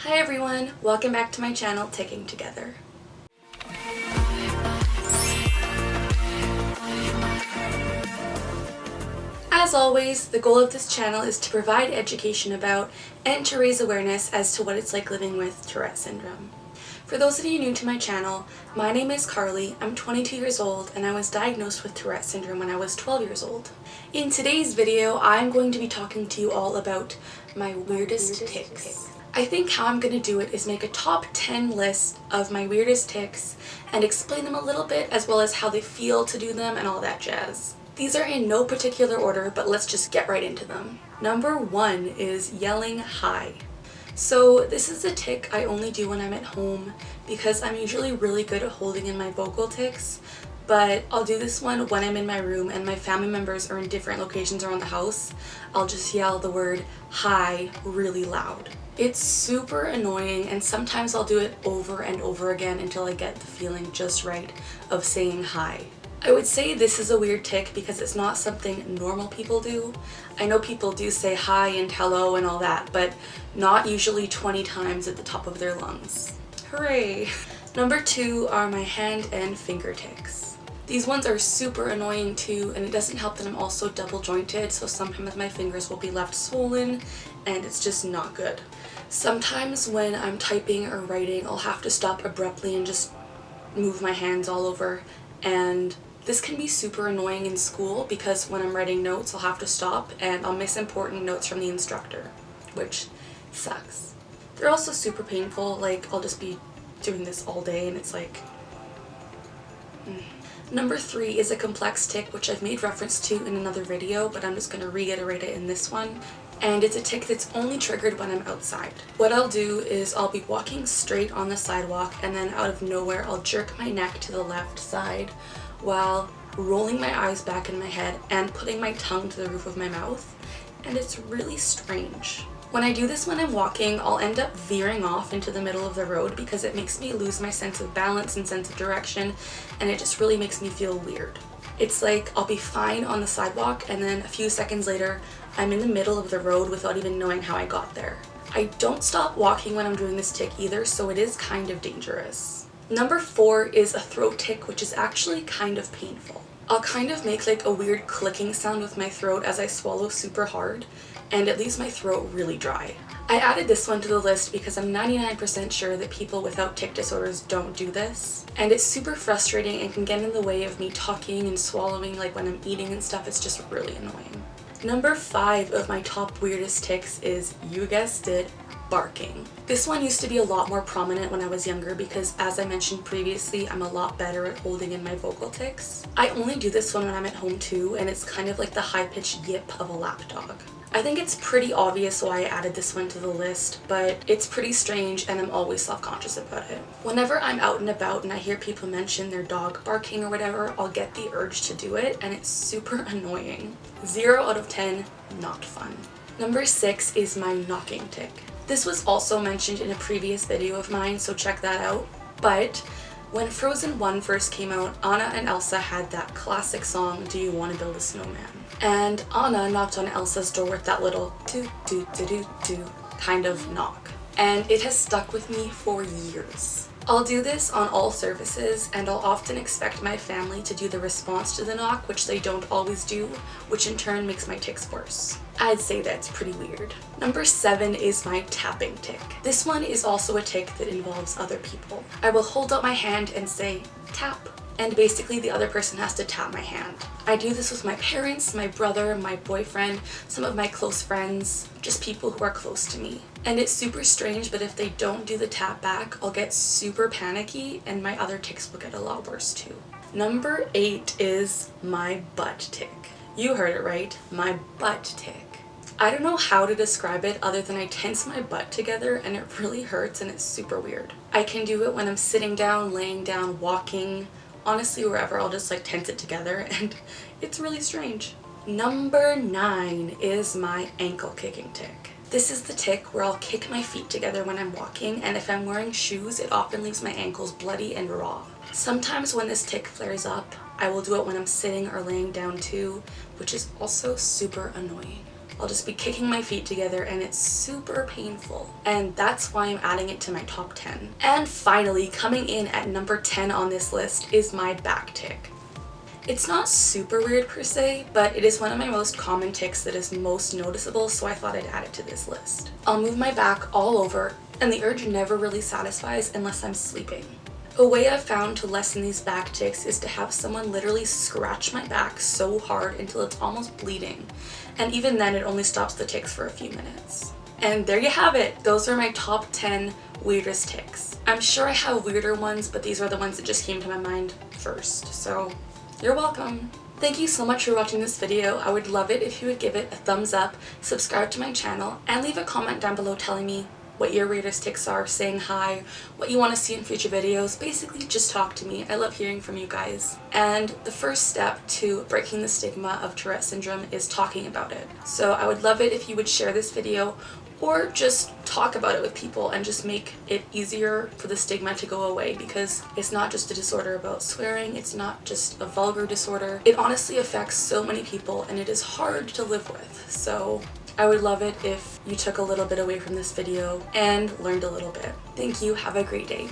Hi everyone, welcome back to my channel, Ticking Together. As always, the goal of this channel is to provide education about and to raise awareness as to what it's like living with Tourette Syndrome. For those of you new to my channel, my name is Carly, I'm 22 years old, and I was diagnosed with Tourette Syndrome when I was 12 years old. In today's video, I'm going to be talking to you all about my weirdest tics. I think how I'm going to do it is make a top 10 list of my weirdest tics and explain them a little bit, as well as how they feel to do them and all that jazz. These are in no particular order, but let's just get right into them. Number 1 is yelling hi. So this is a tic I only do when I'm at home because I'm usually really good at holding in my vocal tics, but I'll do this one when I'm in my room and my family members are in different locations around the house. I'll just yell the word hi really loud. It's super annoying, and sometimes I'll do it over and over again until I get the feeling just right of saying hi. I would say this is a weird tic because it's not something normal people do. I know people do say hi and hello and all that, but not usually 20 times at the top of their lungs. Hooray! Number 2 are my hand and finger tics. These ones are super annoying too, and it doesn't help that I'm also double jointed, so sometimes my fingers will be left swollen and it's just not good. Sometimes when I'm typing or writing, I'll have to stop abruptly and just move my hands all over, and this can be super annoying in school because when I'm writing notes, I'll have to stop and I'll miss important notes from the instructor, which sucks. They're also super painful, like I'll just be doing this all day and it's like... Number 3 is a complex tic, which I've made reference to in another video, but I'm just going to reiterate it in this one. And it's a tic that's only triggered when I'm outside. What I'll do is I'll be walking straight on the sidewalk, and then out of nowhere I'll jerk my neck to the left side while rolling my eyes back in my head and putting my tongue to the roof of my mouth, and it's really strange. When I do this when I'm walking, I'll end up veering off into the middle of the road because it makes me lose my sense of balance and sense of direction, and it just really makes me feel weird. It's like I'll be fine on the sidewalk and then a few seconds later I'm in the middle of the road without even knowing how I got there. I don't stop walking when I'm doing this tic either, so it is kind of dangerous. Number 4 is a throat tic, which is actually kind of painful. I'll kind of make like a weird clicking sound with my throat as I swallow super hard, and it leaves my throat really dry. I added this one to the list because I'm 99% sure that people without tic disorders don't do this, and it's super frustrating and can get in the way of me talking and swallowing, like when I'm eating and stuff. It's just really annoying. Number 5 of my top weirdest tics is, you guessed it, barking. This one used to be a lot more prominent when I was younger because, as I mentioned previously, I'm a lot better at holding in my vocal tics. I only do this one when I'm at home too, and it's kind of like the high-pitched yip of a lapdog. I think it's pretty obvious why I added this one to the list, but it's pretty strange and I'm always self-conscious about it. Whenever I'm out and about and I hear people mention their dog barking or whatever, I'll get the urge to do it, and it's super annoying. 0 out of 10, not fun. Number 6 is my knocking tic. This was also mentioned in a previous video of mine, so check that out. But when Frozen 1 first came out, Anna and Elsa had that classic song, Do You Want to Build a Snowman? And Anna knocked on Elsa's door with that little do kind of knock. And it has stuck with me for years. I'll do this on all services, and I'll often expect my family to do the response to the knock, which they don't always do, which in turn makes my tics worse. I'd say that's pretty weird. Number 7 is my tapping tic. This one is also a tic that involves other people. I will hold out my hand and say, tap, and basically the other person has to tap my hand. I do this with my parents, my brother, my boyfriend, some of my close friends, just people who are close to me. And it's super strange, but if they don't do the tap back, I'll get super panicky and my other tics will get a lot worse too. Number 8 is my butt tic. You heard it right, my butt tic. I don't know how to describe it other than I tense my butt together and it really hurts and it's super weird. I can do it when I'm sitting down, laying down, walking, honestly wherever. I'll just like tense it together and it's really strange. Number 9 is my ankle kicking tic. This is the tic where I'll kick my feet together when I'm walking, and if I'm wearing shoes, it often leaves my ankles bloody and raw. Sometimes when this tic flares up, I will do it when I'm sitting or laying down too, which is also super annoying. I'll just be kicking my feet together and it's super painful. And that's why I'm adding it to my top 10. And finally, coming in at number 10 on this list is my back tic. It's not super weird per se, but it is one of my most common tics that is most noticeable, so I thought I'd add it to this list. I'll move my back all over, and the urge never really satisfies unless I'm sleeping. A way I've found to lessen these back tics is to have someone literally scratch my back so hard until it's almost bleeding, and even then it only stops the tics for a few minutes. And there you have it! Those are my top 10 weirdest tics. I'm sure I have weirder ones, but these are the ones that just came to my mind first, so you're welcome. Thank you so much for watching this video. I would love it if you would give it a thumbs up, subscribe to my channel, and leave a comment down below telling me what your weirdest tics are, saying hi, what you want to see in future videos. Basically, just talk to me. I love hearing from you guys. And the first step to breaking the stigma of Tourette syndrome is talking about it. So I would love it if you would share this video or just talk about it with people and just make it easier for the stigma to go away, because it's not just a disorder about swearing, it's not just a vulgar disorder. It honestly affects so many people and it is hard to live with. So I would love it if you took a little bit away from this video and learned a little bit. Thank you. Have a great day.